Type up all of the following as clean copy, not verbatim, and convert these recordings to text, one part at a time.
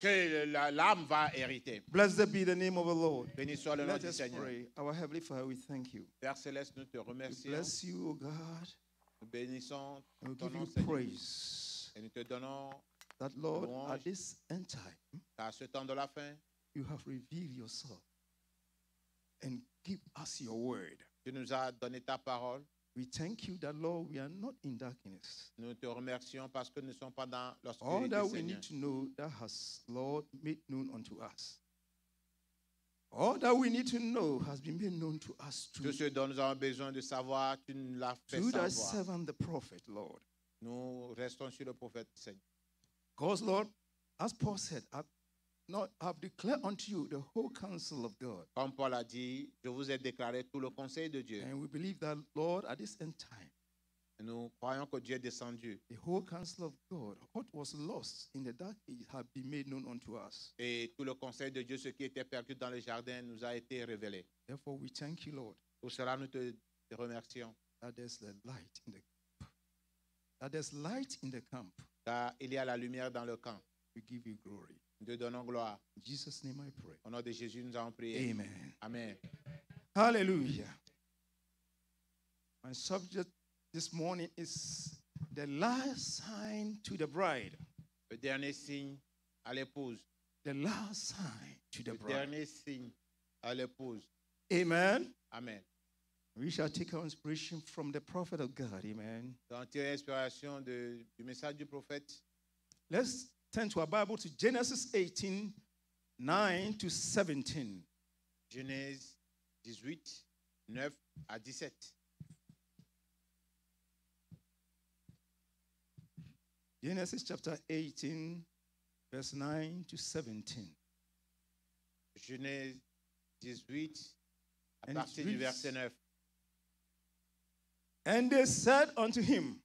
que l'âme va hériter. Blessed be the name of the Lord. Béni soit le nom Let du us Seigneur. pray. Our Heavenly Father, we thank you. Père Céleste, nous te We remercions. bless you, O God. Nous bénissons And we ton give nom, you Seigneur. praise Et nous te donnons, that, Lord, louange. at this end time, à ce temps de la fin, you have revealed yourself and give us your word. tu nous as donné ta parole. We thank you that, Lord, we are not in darkness. Nous te remercions parce que nous ne sommes pas dans All l'obscurité, that we Seigneur. need to know, that has, Lord, made known unto us. All that we need to know has been made known to us Tout through, ce dont nous avons besoin de savoir, tu nous l'as fait through thy savoir. servant, the prophet, Lord. Nous restons sur le prophète, Seigneur. Because, Lord, as Paul said, I've declared unto you the whole counsel of God. Comme Paul a dit, je vous ai déclaré tout le conseil de Dieu. And we believe that, Lord, at this end time, Et nous croyons que Dieu est descendu. the whole counsel of God, what was lost in the dark age, have been made known unto us. Et tout le conseil de Dieu, ce qui était perdu dans le jardin, nous a été révélé. Therefore, we thank you, Lord, Pour cela, nous te remercions. that there's the light in the camp. That there's light in the camp. Car il y a la lumière dans le camp. We give you glory. Nous te donnons gloire. In Jesus' name I pray. Au nom de Jésus, nous avons prié. Amen. Amen. Hallelujah. My subject this morning is the last sign to the bride. Le dernier signe à l'épouse. The last sign to the Le bride. dernier signe à l'épouse. Amen. Amen. We shall take our inspiration from the prophet of God. Amen. Nous allons tirer inspiration du message du prophète. Let's turn to our Bible to Genesis 18, 9 to 17. Genèse 18, 9 à 17. Genesis chapter 18, verse 9 to 17. Genèse 18, à And partir it du reads, verset 9. And they said unto him,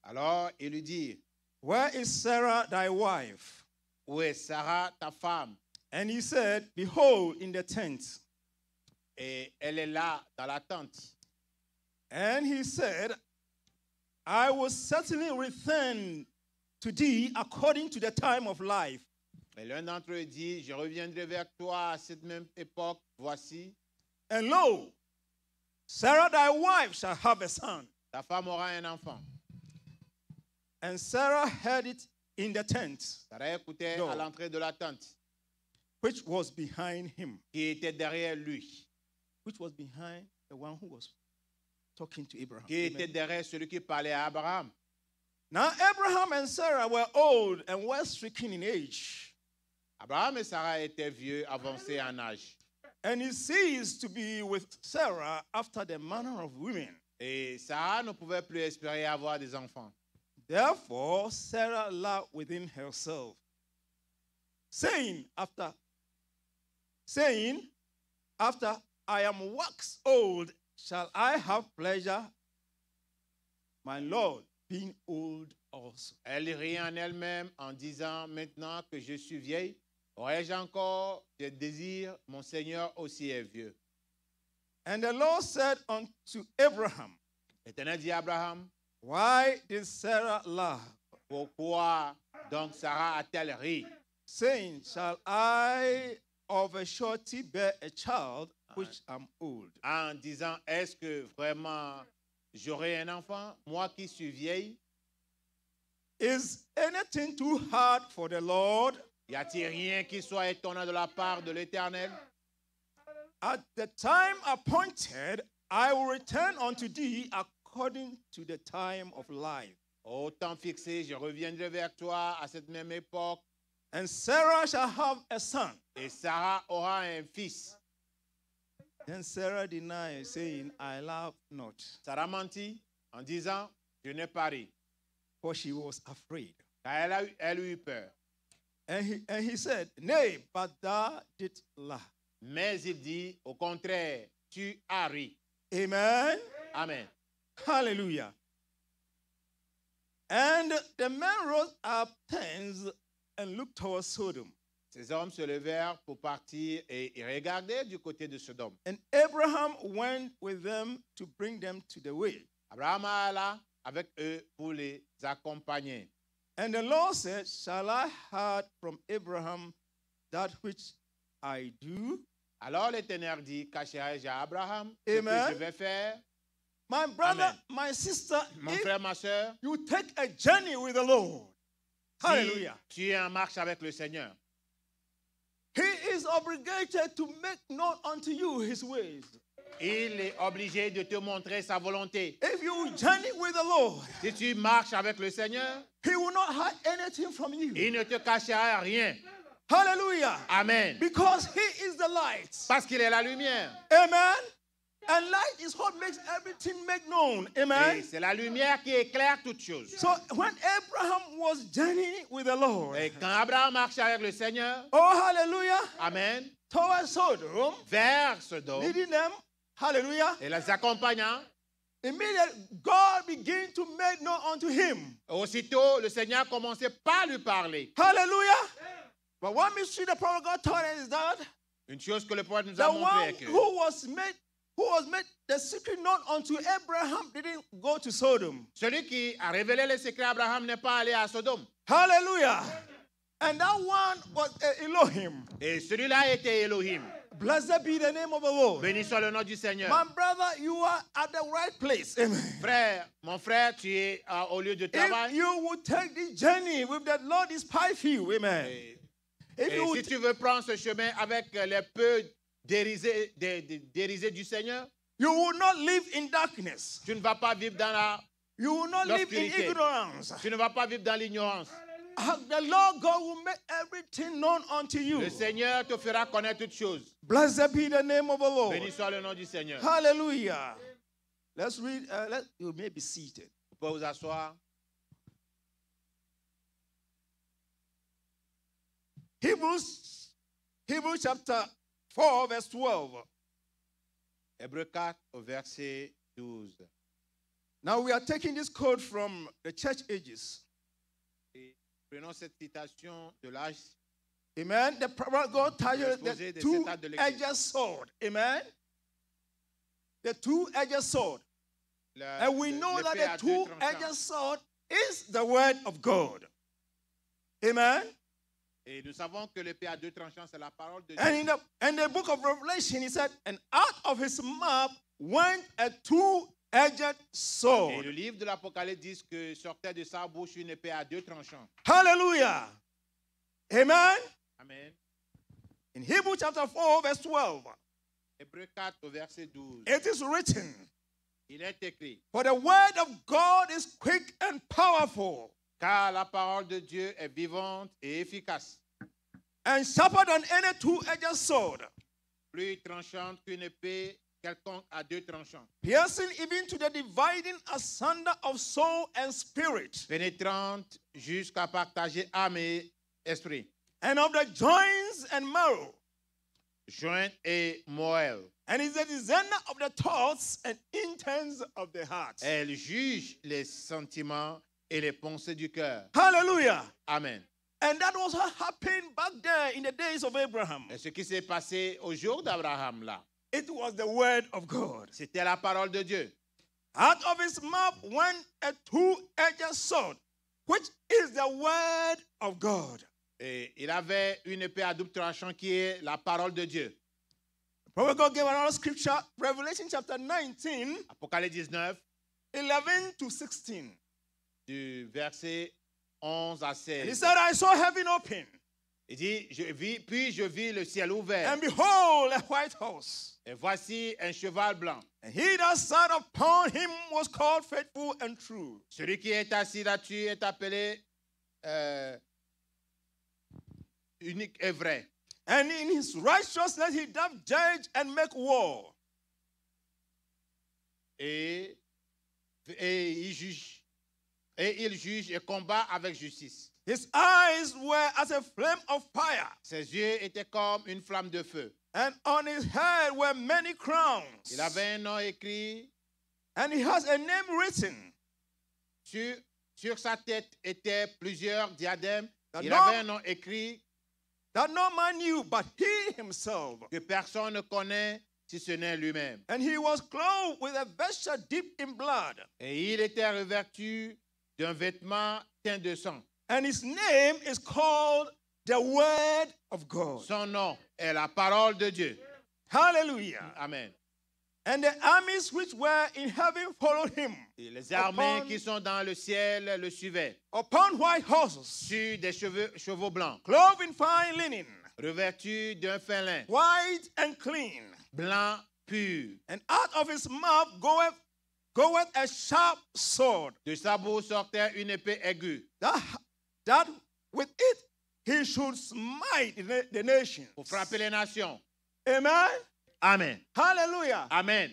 Alors, il lui dit, Where is Sarah thy wife? où est Sarah, ta femme? And he said, Behold, in the tent. Et elle est là, dans la tente. And he said, I will certainly return to thee according to the time of life. Et l'un d'entre eux dit, je reviendrai vers toi à cette même époque, voici, And lo, Sarah thy wife shall have a son. ta femme aura un enfant. And Sarah heard it in the tent, Sarah écoutait No. à l'entrée de la tente, which was behind him, qui était derrière lui, which was behind the one who was talking to Abraham. qui Amen. était derrière celui qui parlait à Abraham. Now Abraham and Sarah were old and well stricken in age, Abraham et Sarah étaient vieux, avancés en âge. and he ceased to be with Sarah after the manner of women. Et Sarah ne pouvait plus espérer avoir des enfants. Therefore Sarah laughed within herself, saying, after I am waxed old, shall I have pleasure, my Lord, being old also. Elle rit en elle-même en disant, maintenant que je suis vieille, aurais-je encore des désirs? Mon Seigneur aussi est vieux. And the Lord said unto Abraham, L'Éternel dit à Abraham, Why did Sarah laugh, pourquoi donc Sarah a-t-elle ri? saying, Shall I of a surety bear a child which am old? En disant, est-ce que vraiment j'aurai un enfant, moi qui suis vieille? Is anything too hard for the Lord? Y a-t-il rien qui soit étonnant de la part de l'Éternel? At the time appointed, I will return unto thee according to the time of life. Au temps fixé, je reviendrai vers toi à cette même époque, And Sarah shall have a son. et Sarah aura un fils. Then Sarah denied, saying, I love not. Sarah mentit en disant, je n'ai pas ri, For she was afraid. car elle a eu peur. And he said, Nay, but thou didst laugh. Mais il dit, au contraire, tu as ri. Amen. Amen. Hallelujah. And the men rose up thence and looked towards Sodom. Ces hommes se levèrent pour partir et regardaient du côté de Sodome. And Abraham went with them to bring them to the way. Abraham alla avec eux pour les accompagner. And the Lord said, shall I hide from Abraham that which I do? Alors l'Éternel dit, cacherai-je à Abraham ce que Amen. je vais faire? My brother, Amen. my sister, Mon if frère, ma soeur, you take a journey with the Lord, si hallelujah, tu es en marche avec le Seigneur, He is obligated to make known unto you His ways. il est obligé de te montrer sa volonté. If you journey with the Lord, Si tu marches avec le Seigneur, He will not hide anything from you. il ne te cachera rien. Hallelujah. Amen. Because He is the light. Parce qu'il est la lumière. Amen. And light is what makes everything make known. Et Amen. c'est la lumière qui éclaire toutes choses. So when Abraham was journeying with the Lord, Et quand Abraham marchait avec le Seigneur, oh hallelujah, Amen, towards Sodom, vers Sodome, leading them, hallelujah, et les accompagnant, immediately God began to make known unto him. aussitôt le Seigneur commençait par lui parler. Hallelujah. But one mystery the prophet God taught us is that Une chose que le prophète nous the a one montré est que who was made the secret known unto Abraham didn't go to Sodom. celui qui a révélé le secret à Abraham n'est pas allé à Sodome. Hallelujah. And that one was Elohim. Et celui-là était Elohim. Blessed be the name of the Lord. Béni soit le nom du Seigneur. My brother, you are at the right place. Amen. Frère, mon frère, tu es au lieu de If travail. you would take this journey with the Lord despite you, amen. Et, If et you si would, tu veux prendre ce chemin avec les peu dérisés du Seigneur, you will not live in darkness. tu ne vas pas vivre dans la... You will not live in L'obscurité. ignorance. Tu ne vas pas vivre dans l'ignorance. The Lord God will make everything known unto you. Le Seigneur te fera connaître toutes choses. Blessed be the name of the Lord. Béni soit le nom du Seigneur. Hallelujah. Let's read. You may be seated. Vous pouvez vous asseoir. Hebrews chapter 4, verse 12. Hébreux 4 au verset 12. Now we are taking this code from the church ages. Et prenons cette citation de l'âge. Amen. The prophet God titled L'exposé the des sept actes de l'Église. two-edged sword. Amen. The two-edged sword. And we know l'épée that à the deux two-edged tranchants. sword is the word of God. Amen. Et nous savons que l'épée à deux tranchants, c'est la parole de And Dieu. in the book of Revelation, he said, and out of his mouth went a two-edged Et sword. le livre de l'Apocalypse dit que sortait de sa bouche une épée à deux tranchants. Hallelujah. Amen. Amen. In Hebrews chapter 4, verse 12, Hébreux 4 au verset 12. it is written, Il est écrit, for the word of God is quick and powerful, car la parole de Dieu est vivante et efficace, and sharper than any two-edged sword, plus tranchante qu'une épée quelconque à deux tranchants, piercing even to the dividing asunder of soul and spirit, pénétrante jusqu'à partager âme et esprit, and of the joints and marrow, joint et moelle. and is the discerner of the thoughts and intents of the heart. Elle juge les sentiments et les pensées du cœur. Hallelujah. Amen. And that was what happened back there in the days of Abraham. Et ce qui s'est passé au jour d'Abraham là, It was the word of God. c'était la parole de Dieu. Out of his mouth went a two-edged sword, which is the word of God. Et il avait une épée à double tranchant qui est la parole de Dieu. Prophet God gave another scripture, Revelation chapter 19, Apocalypse 19, 11 to 16. du verset 11 à And he 16. said, I saw heaven open, Il dit, puis je vis le ciel ouvert. and behold, a white horse. Et voici un cheval blanc. And he that sat upon him was called faithful and true. Celui qui est assis là-dessus est appelé unique et vrai. And in his righteousness he doth judge and make war. Et il juge. Et il juge et combat avec justice. His eyes were as a flame of fire, Ses yeux étaient comme une flamme de feu. and on his head were many crowns. Il avait un nom écrit. And he has a name written. Sur sa tête étaient plusieurs diadèmes. The Il Lord- avait un nom écrit That no man knew but he himself. que personne ne connaît si ce n'est lui-même. And he was clothed with a vesture dipped in blood. Et il était revêtu d'un vêtement teint de sang. And his name is called the Word of God. Son nom est la parole de Dieu. Hallelujah. Amen. And the armies which were in heaven followed him Et les armées qui sont dans le ciel le suivaient upon white horses, sur des chevaux blancs, clothed in fine linen, revêtus d'un fin lin, white and clean. blanc pur. And out of his mouth goeth a sharp sword, De sa bouche sortait une épée aiguë that with it he should smite the nations. pour frapper les nations. Amen. Amen. Hallelujah. Amen.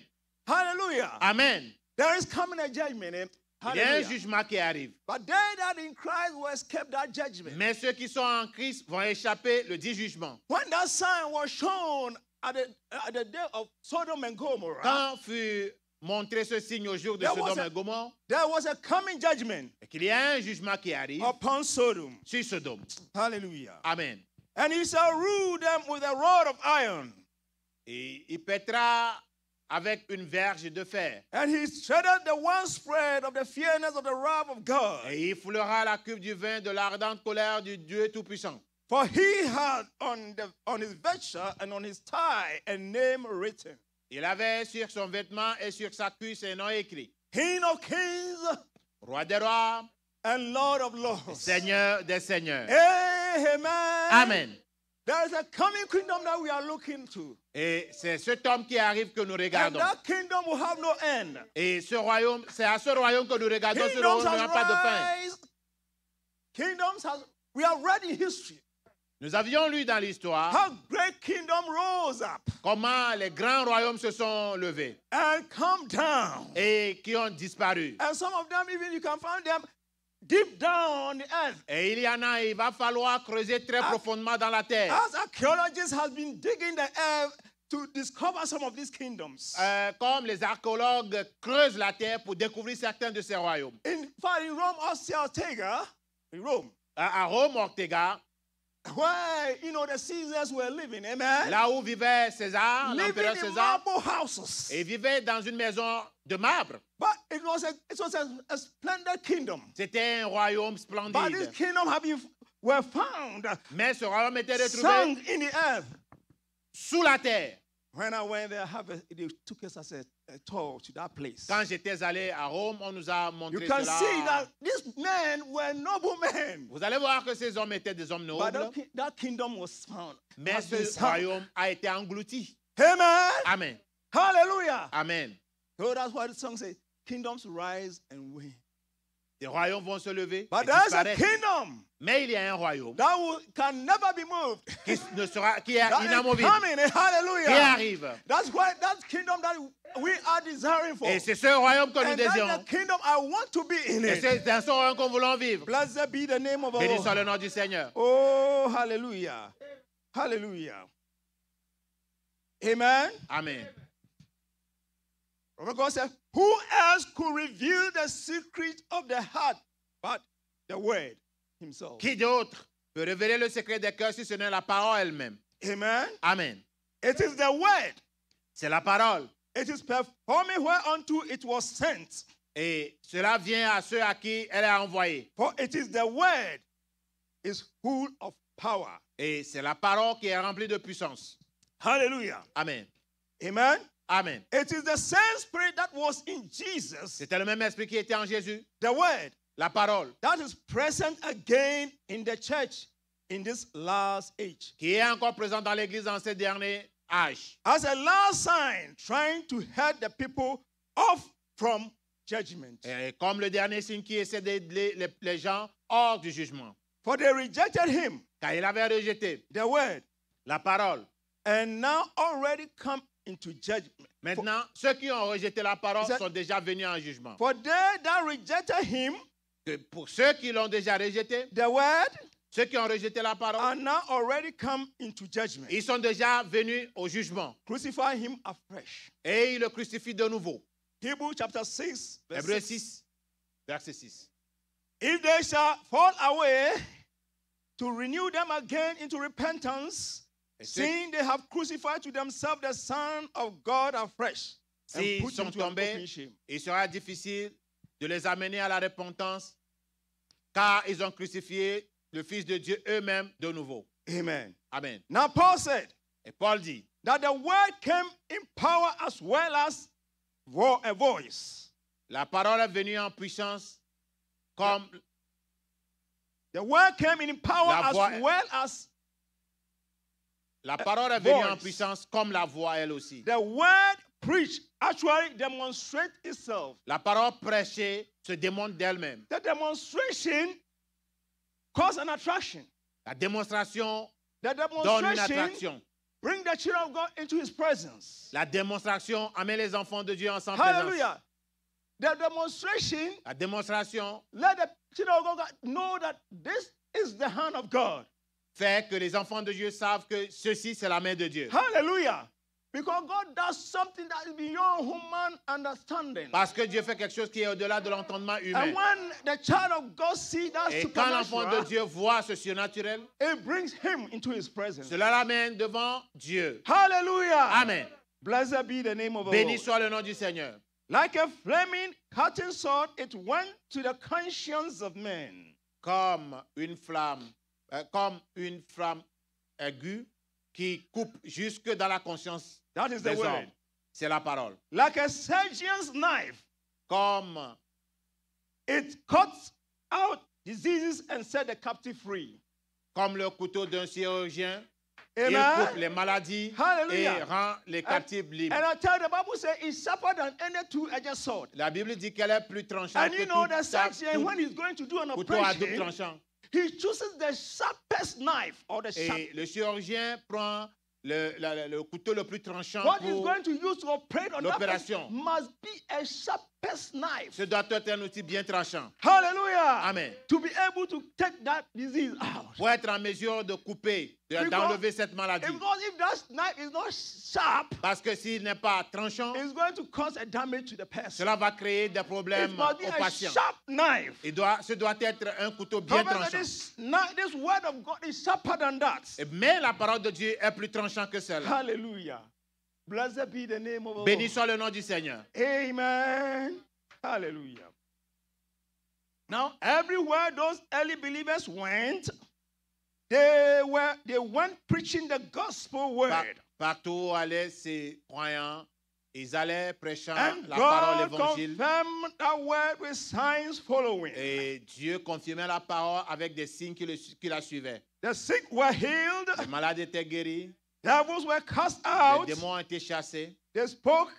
Hallelujah. Amen. There is coming a judgment. Il y a un Hallelujah. jugement qui arrive. But they that in Christ will escape that judgment. Mais ceux qui sont en Christ vont échapper le dit jugement. When that sign was shown at the day of Sodom and Gomorrah, Quand fut montré ce signe au jour de There was Sodome a- et Gomorrhe, there was a coming judgment et qu'il y a un jugement qui arrive upon Sodom. sur Sodome. Hallelujah. Amen. And he shall rule them with a rod of iron. Et il pètera avec une verge de fer. And he shredded the one spread of the fierceness of the wrath of God. Et il foulera la cuve du vin de l'ardente colère du Dieu Tout-Puissant. For he had on his vesture and on his thigh a name written. Il avait sur son vêtement et sur sa cuisse un nom écrit. King of kings Roi des rois, and Lord of lords. Seigneur des seigneurs. Amen. Amen. There is a coming kingdom that we are looking to. Et c'est cet homme qui arrive que nous And regardons. that kingdom will have no end. Et ce royaume, c'est à ce royaume que nous regardons. Ce Kingdoms royaume n'aura pas de fin. has rise. Kingdoms has, we have read in history Nous avions lu dans l'histoire how great kingdom rose up comment les grands royaumes se sont levés and come down. et qui ont disparu. And some of them, even you can find them deep down on the earth. Et il y en a, il va falloir creuser très profondément dans la terre. As archaeologists have been digging the earth to discover some of these kingdoms. Comme les archéologues creusent la terre pour découvrir certains de ces royaumes. In fact, in Rome, Ortega, in Rome, À Rome, Ortega, where, the Caesars were living, amen? là où vivait César, Living l'empereur in César, marble houses. et vivait dans une maison de marbre. But it was a splendid kingdom. C'était un royaume But this splendide. kingdom were found Mais ce royaume était retrouvé sunk in the earth. sous la terre. When I went there, they took us as a tour to that place. Quand j'étais allé à Rome, on nous a You montré can see that cela. these men were noble men. Vous allez voir que ces hommes étaient des hommes But nobles, that kingdom was found. mais has been ce sunk. royaume a été englouti. Amen. Amen. Hallelujah. Amen. So that's why the song says, kingdoms rise and wane. Les royaumes vont se lever et But there's a disparaître. kingdom Mais il y a un royaume that can never be moved. qui est That is inamovible, coming. qui Hallelujah. arrive. That's why that kingdom that we are desiring for. Et c'est ce royaume que nous And that's désirons. the kingdom I want to be in Et it. c'est dans ce royaume que nous voulons vivre. Blessed be the name of our Béni Lord. soit le nom du Seigneur. Oh, hallelujah. Hallelujah. Amen. Amen. Prophet God said, who else could reveal the secret of the heart but the word himself? Qui d'autre peut révéler le secret des cœurs si ce n'est la parole elle-même? Amen. Amen. It is the word. C'est la parole. It is performing whereunto it was sent. Et cela vient à ceux à qui elle est envoyée. For it is the word is full of power. Et c'est la parole qui est remplie de puissance. Hallelujah. Amen. Amen. Amen. It is the same spirit that was in Jesus, C'était le même esprit qui était en Jésus. the word, La parole. that is present again in the church in this last age. Qui est encore présent dans l'Église dans ces derniers âges. As a last sign, trying to head the people off from judgment. Et comme le dernier signe qui essaie d'aider les gens hors du jugement. For they rejected him, Car il avait rejeté the word, la parole. and now already come into judgment. Maintenant, ceux qui ont rejeté la parole Is that- sont déjà venus en jugement. For they that rejected him, Que pour ceux qui l'ont déjà rejeté, the word, ceux qui ont rejeté la parole, are now already come into judgment. ils sont déjà venus au jugement. Crucify him afresh. Et ils le crucifient de nouveau. Hebrews chapter 6, verse Hébreux 6. 6, verset 6. If they shall fall away, to renew them again into repentance, Et ceux seeing they have crucified to themselves the Son of God afresh, and s'ils put him sont to an tombés, open shame. il sera difficile de les amener à la repentance, car ils ont crucifié le Fils de Dieu eux-mêmes de nouveau. Amen. Amen. Now Paul said Et Paul dit that the word came in power as well as a voice. la parole est venue en puissance comme The word came in power La voix- as well as la parole est venue en voice. puissance comme la voix elle aussi. the word preached actually demonstrates itself. La parole prêchée se démontre d'elle-même. The demonstration caused an attraction. La démonstration The donne une demonstration attraction. bring the children of God into his presence. La démonstration amène les enfants de Dieu en sa présence. Hallelujah. The demonstration La démonstration let the children of God know that this is the hand of God. fait que les enfants de Dieu savent que ceci, c'est la main de Dieu. Hallelujah. Because God does something that is beyond human understanding. Parce que Dieu fait quelque chose qui est au-delà de l'entendement humain. And when the child of God sees that Et quand l'enfant de supernatural, Dieu voit ce surnaturel, it brings him into his presence. cela l'amène devant Dieu. Hallelujah. Amen. Blessed be the name of the Béni Lord. soit le nom du Seigneur. Like a flaming cutting sword, it went to the conscience of men. Comme une flamme aiguë qui coupe jusque dans la conscience That is the des word. hommes. C'est la parole. Like a surgeon's knife, Comme it cuts out diseases and set the captive free. le couteau d'un chirurgien, il Amen. coupe les maladies Hallelujah. et rend les captifs libres. And I tell the Bible says it's sharper than any two-edged sword. La Bible dit qu'elle est plus tranchante And que you know tout the surgeon, when he's going to do an couteau à double operation, tranchant. he chooses the sharpest knife or the sharp. Et le chirurgien prend le couteau le plus tranchant What he's pour going to use to operate on that l'opération. person must be a sharpest knife. ce doit être un outil bien tranchant. Hallelujah. Amen. To be able to take that disease out. Pour être en mesure de couper, Because- d'enlever cette maladie. Because if that knife is not sharp, Parce que s'il n'est pas tranchant, it's going to cause a damage to the person. cela va créer des It problèmes must be aux a patients. sharp knife. Ce doit être un couteau bien However, tranchant. this word of God is sharper than that. Mais la parole de Dieu est plus tranchante que celle-là. Hallelujah. Blessed be the name of the Béni Lord. soit le nom du Seigneur. Amen. Hallelujah. Now, everywhere those early believers went, they went preaching the gospel word. Partout où allaient ces croyants, ils allaient prêchant And la parole, God l'évangile. confirmed that word with signs following. Et Dieu confirmait la parole avec des signes qui la suivaient. The sick were healed, Les malades étaient guéris, devils were cast les out, démons ont été chassés they spoke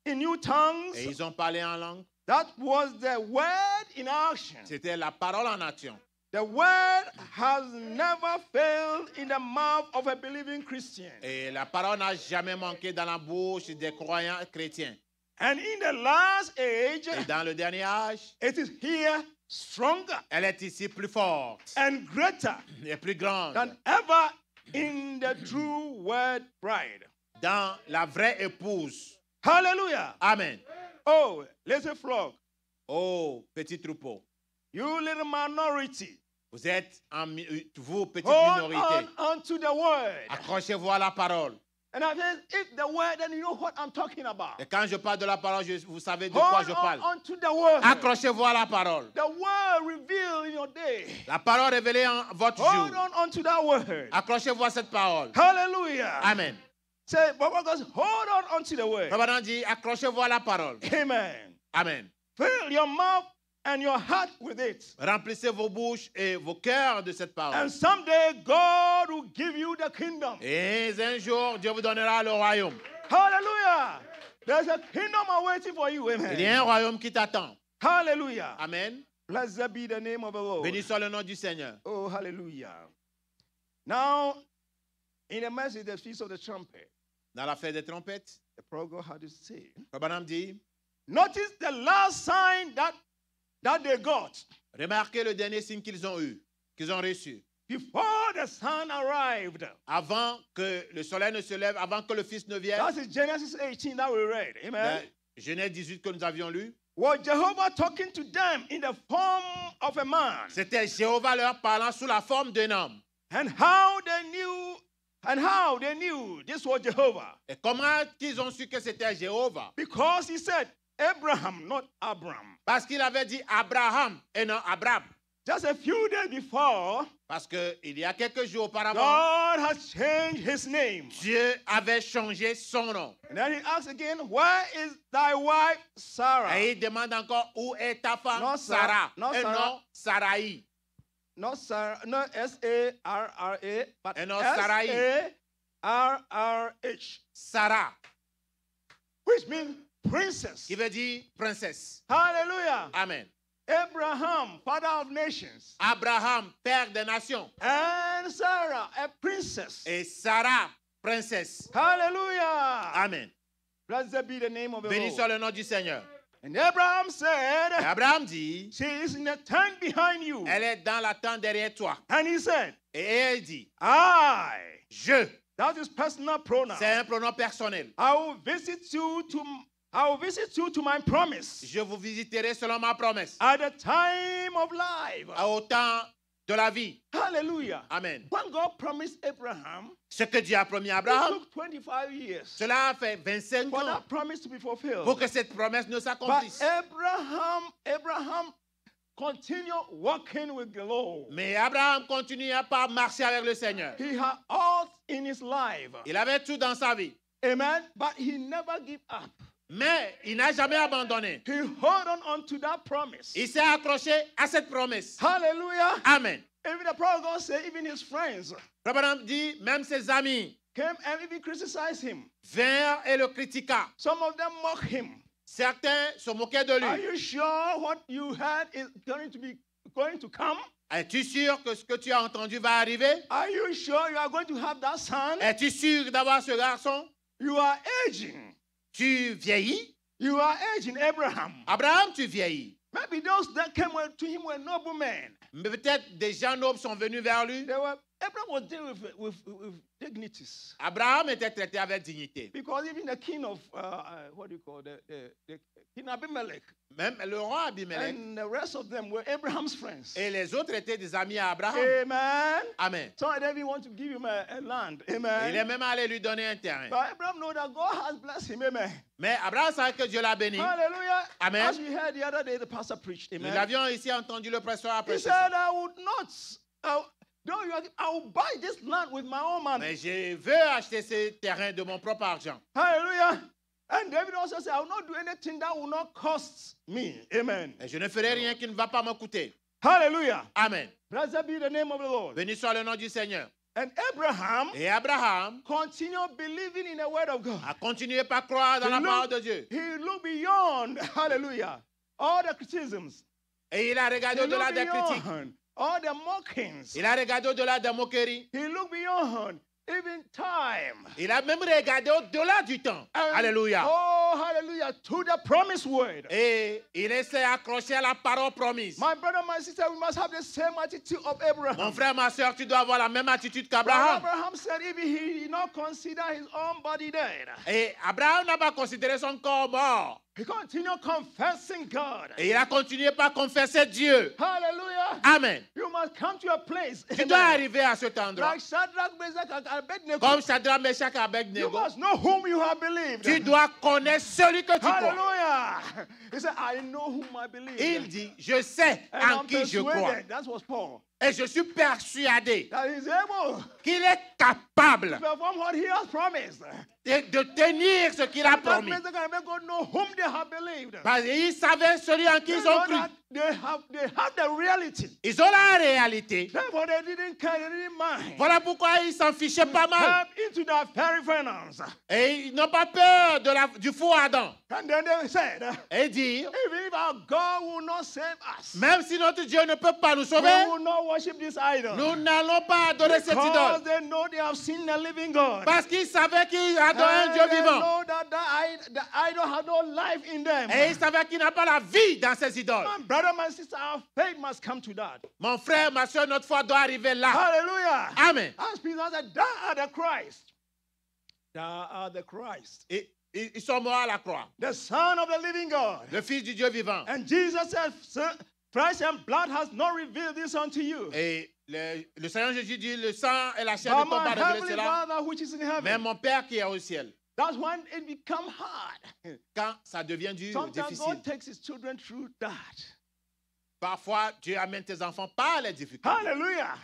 in new tongues. et ils ont parlé en langue. That was the word in action. C'était la parole en action. The word has never failed in the mouth of a believing Christian. Et la parole n'a jamais manqué dans la bouche des croyants chrétiens. And in the last age, Et dans le dernier âge, it is here stronger elle est ici plus forte and greater et plus grande than ever in the true word bride. dans la vraie épouse. Hallelujah. Amen. Oh, little flock, Oh, petit troupeau, you little minority, vous êtes vous, petite hold minorité. on unto the word. Accrochez-vous à la parole. And I said, if the word, then you know what I'm talking about. Et quand je parle de la parole, vous savez de quoi Hold je parle. on unto the word. Accrochez-vous à la parole. The word revealed in your day. La parole révélée en votre Hold jour. on unto that word. Accrochez-vous à cette parole. Hallelujah. Amen. Say, Baba goes, hold on unto the word. Rabbanan dit, accrochez-vous à la parole. Amen. Amen. Fill your mouth and your heart with it. Remplissez vos bouches et vos cœurs de cette parole. And someday God will give you the kingdom. Et un jour, Dieu vous donnera le royaume. Hallelujah. There's a kingdom awaiting for you. Il y Amen. a un royaume qui t'attend. Hallelujah. Amen. Blessed be the name of the Lord. Béni soit le nom du Seigneur. Oh, hallelujah. Now, in the message, the Feast of the Trumpet, Dans la fête des trompettes, the prologue had to say, Rabbanan dit, notice the last sign that they got remarquez le dernier signe qu'ils ont eu, qu'ils ont reçu. before the sun arrived. Avant que le soleil ne se lève, avant que le Fils ne vienne, That is Genesis 18 that we read. Amen. Genèse 18 que nous avions lu, Was Jehovah talking to them in the form of a man? c'était Jéhovah leur parlant sous la forme d'un homme. And how they knew this was Jehovah? Et comment ils ont su que c'était Jéhovah? Because he said, Abraham, not Abram. Parce qu'il avait dit Abraham et non Abraham. just a few days before, Parce qu'il y a quelques jours auparavant, God has changed his name. Dieu avait changé son nom. And then he asks again, where is thy wife Sarah? Et il demande encore, où est ta femme Non, Sarah? non, Et Sarah. non, Sarai. Not Sarah, not S-A-R-R-A, but And not Sarai. S-A-R-R-H, Sarah, which means princess. qui veut dire princesse. Hallelujah. Amen. Abraham, father of nations, Abraham, père des nations. and Sarah, a princess. Et Sarah, princesse. Hallelujah. Amen. Blessed be the name of the Béni Lord. soit le nom du Seigneur. And Abraham said, Et Abraham dit, she is in the tent behind you. elle est dans la tente derrière toi. And he said, Et elle dit, I, je. that is personal pronoun. C'est un pronom personnel. I will visit you to my promise Je vous visiterai selon ma promesse. at the time of life. Au temps de la vie. Hallelujah. Amen. When God promised Abraham, Ce que Dieu a promis à it Abraham, took 25 years cela a fait 25 for ans that promise to be fulfilled. pour que cette promesse ne But s'accomplisse. Abraham continued walking with the Lord. Mais Abraham continue à pas marcher avec le Seigneur. He had all in his life. Il avait tout dans sa vie. Amen. But he never gave up. Mais il n'a jamais abandonné. He held on to that promise. Il s'est accroché à cette promesse. Hallelujah. Amen. Even the prodigal said, even his friends Abraham dit, même ses amis came and even criticized him. vinrent et le critiqua. Some of them mocked him. Certains se moquaient de Are lui. you sure what you had is going to come? Es-tu sûr que ce que tu as entendu va arriver? Are you sure you are going to have that son? Es-tu sûr d'avoir ce garçon? You are aging. Tu vieillis? You are aging, Abraham. Abraham, tu vieillis. Maybe those that came to him were noble men. Mais peut-être des gens nobles sont venus vers lui. Abraham was dealing with dignities. Abraham était traité avec dignité. Because even the king of, what do you call the King Abimelech Même le roi Abimelech and the rest of them were Abraham's friends. et les autres étaient des amis à Abraham. Amen. Amen. So they even want to give him a land. Il Amen. est même allé lui donner un terrain. But Abraham know that God has blessed him. Amen. Mais Abraham savait que Dieu l'a béni. Hallelujah. Amen. As we heard the other day, the pastor preached. Nous Amen. avions ici entendu le pasteur He prêcher said, ça. I would not. I will buy this land with my own money. Mais je veux acheter ce terrain de mon propre argent. Hallelujah. And David also said, I will not do anything that will not cost me. Amen. Et je ne ferai rien qui ne va pas me coûter. Hallelujah. Amen. Blessed be the name of the Lord. Béni soit le nom du Seigneur. And Abraham Et Abraham continued believing in the word of God. a continué par croire dans la parole de Dieu. He looked beyond, hallelujah, all the criticisms. Et il a regardé He au-delà looked des critiques. beyond all the mockings. Il a regardé au-delà des moqueries. He looked beyond even time. Il a même regardé au-delà du temps. And- Alléluia. Oh, hallelujah, to the promised word. Et il s'est accroché à la parole promise. My brother, my sister, we must have the same attitude of Abraham. Mon frère, ma soeur, tu dois avoir la même attitude But qu'Abraham. Abraham said even he did not consider his own body dead. Et Abraham n'a pas considéré son corps mort. He continued confessing God. Et il a continué par confesser Dieu. Hallelujah. Amen. You must come to a place. Tu dois Amen. arriver à cet endroit. Like Shadrach, Meshach, and Abednego. Comme Shadrach, Meshach et You Abednego. must know whom you have believed. Tu dois connaître celui que tu crois. Hallelujah. He said, I know whom I believe. Il dit, je sais And en I'm qui je crois. persuaded. That was Paul. Et je suis persuadé That he's able qu'il est capable to perform what he has promised. de tenir ce qu'il a Shadrach, promis. Meshach, and Abednego know whom they have believed. Parce qu'ils savaient celui en qui They ils ont know cru. that they have the reality. Ils ont la réalité. Therefore, they didn't care, they didn't mind. Voilà pourquoi ils s'en fichaient pas mal. Step into that very finance. Et ils n'ont pas peur du faux Adam. And then they said, Et dire, even if our God will not save us, même si notre Dieu ne peut pas nous we sauver, will not worship this idol. nous n'allons pas adorer cette Because idole. they know they have seen the living God. Parce qu'ils savaient qu'ils adoraient un And Dieu they vivant. know that the idol has no life in them. Et ils savaient qu'il n'y a pas la vie dans ces idoles. My brother, my sister, our faith must come to that. Mon frère, ma soeur, notre foi doit arriver là. Hallelujah. Amen. As Peter said, thou art the Christ. Thou art the Christ. Et ils sont morts à la croix. The Son of the living God. Le Fils du Dieu vivant. And Jesus said, flesh and blood has not revealed this unto you. Et le Seigneur Jésus dit, le sang et la chair But ne t'ont my pas révélé heavenly cela. Father which is in heaven. Mais mon Père qui est au ciel. That's when it becomes hard. Quand ça devient dur, Sometimes difficile. God takes his children through that. Parfois, Dieu amène tes enfants par les difficultés. Hallelujah.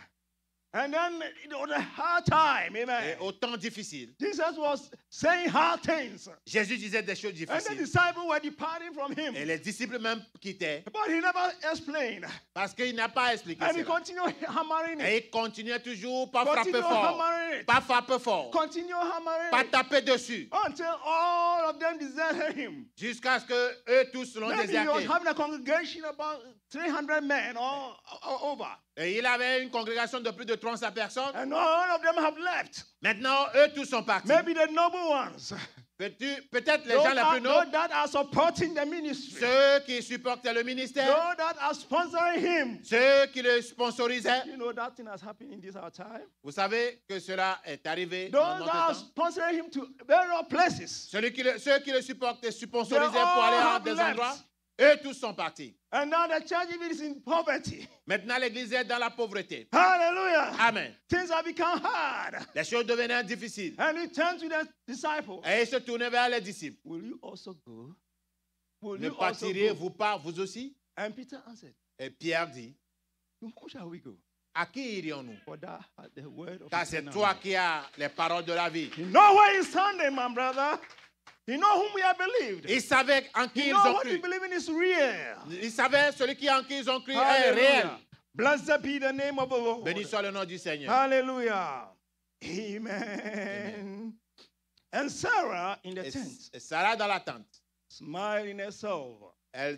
And then it was a hard time. Et Amen. au temps difficile, Jesus was saying hard things. Jésus disait des choses And the difficiles. disciples were departing from him. Et les disciples même quittaient But he never explained. parce qu'il n'a pas expliqué And he cela. continued hammering Et it. il continuait toujours pas frapper Continue fort. hammering it. Pas frapper fort. Continue hammering Pas it. taper dessus. Until all of them deserted him. Jusqu'à ce que eux tous l'ont Maybe he was déserté. having a congregation about 300 men or over. Et il avait une congrégation de plus de 300 personnes. And all of them have left. Maintenant, eux tous sont partis. Maybe the noble ones. Peut-être les gens les plus Those nobles, that are supporting the ministry. ceux qui supportaient le ministère, Those that are sponsoring him. ceux qui le sponsorisaient. You know that thing has happened in this our time. Vous savez que cela est arrivé Those dans that are notre temps. sponsoring him to various places. Ceux qui le supportaient, sponsorisaient They pour aller all à have des left. endroits, eux tous sont partis. And now the church even is in poverty. Maintenant, l'église est dans la pauvreté. Hallelujah. Amen. Things have become hard. Les choses devenaient difficiles. And he turned to the disciples. Et il se tournait vers les disciples. Will you also go? Will Ne you also go? partirez-vous pas, vous aussi? And Peter answered, Et Pierre dit, to whom shall we go? à qui irions-nous? For thou art the word of Car c'est eternal toi life. qui as les paroles de la vie. You know where he's standing, my brother. You know whom we have believed. Ils savaient en qui You ils know ont what we cru. believe in is real. Ils savaient celui en qui ils ont cru est réel. Hallelujah. Blessed be the name of the Lord. Béni soit le nom du Seigneur. Hallelujah. Amen. And Sarah in the Et tent, Sarah dans la tente, smiling herself, elle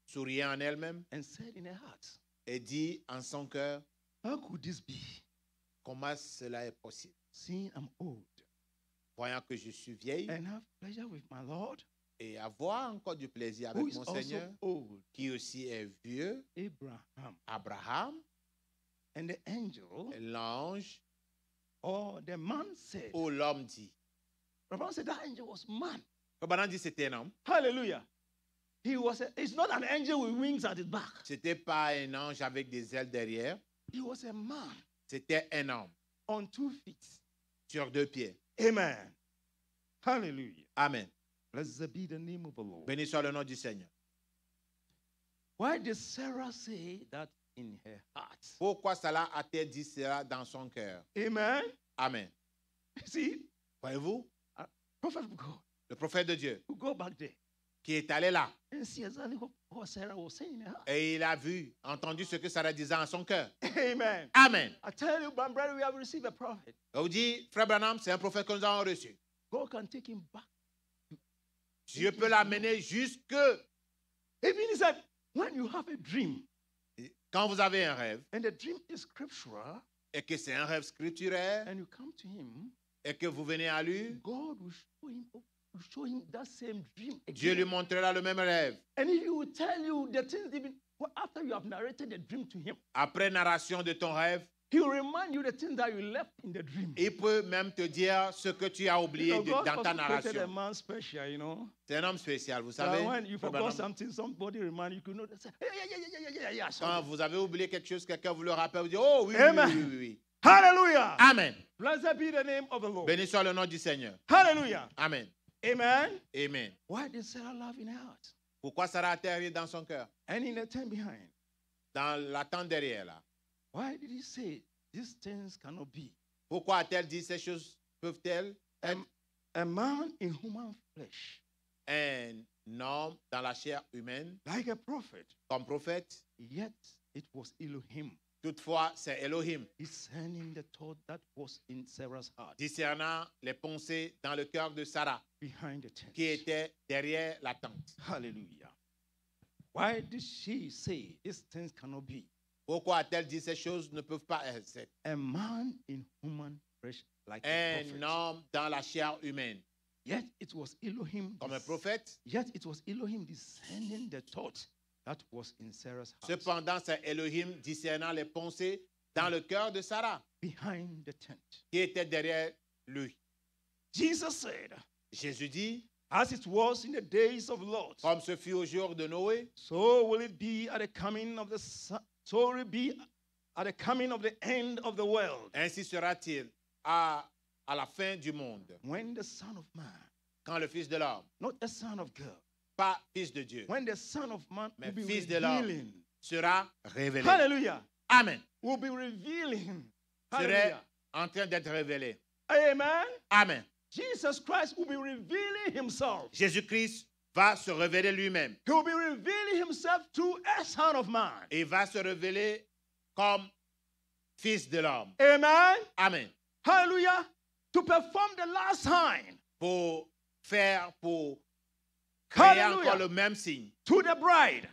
souriait en elle-même and said in her heart, et dit en son cœur, how could this be, comment cela est possible? seeing I'm old, Voyant que je suis vieille and have pleasure with my Lord, et avoir encore du plaisir who avec is mon also Seigneur, old, qui aussi est vieux, Abraham. Abraham, And the angel, l'ange or the man said, ou l'homme dit. Abraham said that angel was man. Comment dit c'était un homme? Hallelujah. It's not an angel with wings at his back. C'était pas un ange avec des ailes derrière, He was a man c'était un homme on 2 feet. sur 2 pieds. Amen. Hallelujah. Amen. Blessed be the name of the Lord. Béni soit le nom du Seigneur. Why did Sarah say that in her heart? Pourquoi cela a-t-elle dit cela dans son cœur? Amen. Amen. See, Voyez-vous, prophet of God le prophète de Dieu who go back there qui est allé là and see exactly what Sarah was saying in her heart. et il a vu, entendu ce que Sarah disait en son cœur. Amen. Amen. I tell you, my brother, we have received a prophet. On vous dit, frère Branham, c'est un prophète que nous avons reçu. God can take him back. Dieu peut l'amener jusque Even he said, when you have a dream, quand vous avez un rêve and the dream is scriptural, et que c'est un rêve scripturaire and you come to him, et que vous venez à lui, God will show him that same dream Dieu lui again. montrera le même rêve. And he will tell you the things even after you have narrated the dream to him. Après narration de ton rêve, He will remind you the things that you left in the dream. il peut même te dire ce que tu as oublié You know, God dans ta created a narration. man special, you know. C'est un homme spécial, vous So savez. when you frère forgot Branham. something, somebody remind you, you could know, say, yeah. Quand vous avez oublié quelque chose, quelqu'un vous le rappelle, vous dites, oh oui, Amen. oui. Hallelujah. Amen. Blessed be the name of the Lord. Béni soit le nom du Seigneur. Hallelujah. Amen. Amen. Amen. Why did Sarah laugh in her heart? Pourquoi Sarah a terri dans son cœur? And in the tent behind, Dans la tente derrière là. why did he say these things cannot be? Pourquoi a-t-elle dit ces choses peuvent-elles être A man in human flesh, un homme dans la chair humaine like a prophet, comme prophète? yet it was Elohim Toutefois, c'est Elohim discerning the thought that was in Sarah's heart discernant les pensées dans le cœur de Sarah behind the tent. qui était derrière la tente. Hallelujah. Why did she say these things cannot be? Pourquoi a-t-elle dit ces choses ne peuvent pas être? A man in human flesh like a Un prophet. homme dans la chair humaine Yet it was Elohim. comme un prophète. Yet it was Elohim discerning the thought that was in Sarah's heart Cependant, c'est Elohim discernant les pensées dans le cœur de Sarah behind the tent. qui était derrière lui. Jesus said, Jésus dit, as it was in the days of Lot, comme ce fut au jour de Noé, so will it be at the coming of the son, so will it be at the coming of the end of the world, ainsi sera-t-il à la fin du monde, when the Son of Man, quand le Fils de l'homme, not the Son of God, pas Fils de Dieu, when the Son of Man mais will be Fils de l'homme, revealing sera révélé. Hallelujah. Amen. Will be revealing. Serait Hallelujah. en train d'être révélé. Amen. Amen. Jesus Christ will be revealing himself. Jésus-Christ va se révéler lui-même. He will be revealing himself to a son of man. Et il va se révéler comme fils de l'homme. Amen. Amen. Hallelujah. To perform the last sign Pour créer Hallelujah. encore le même signe to the bride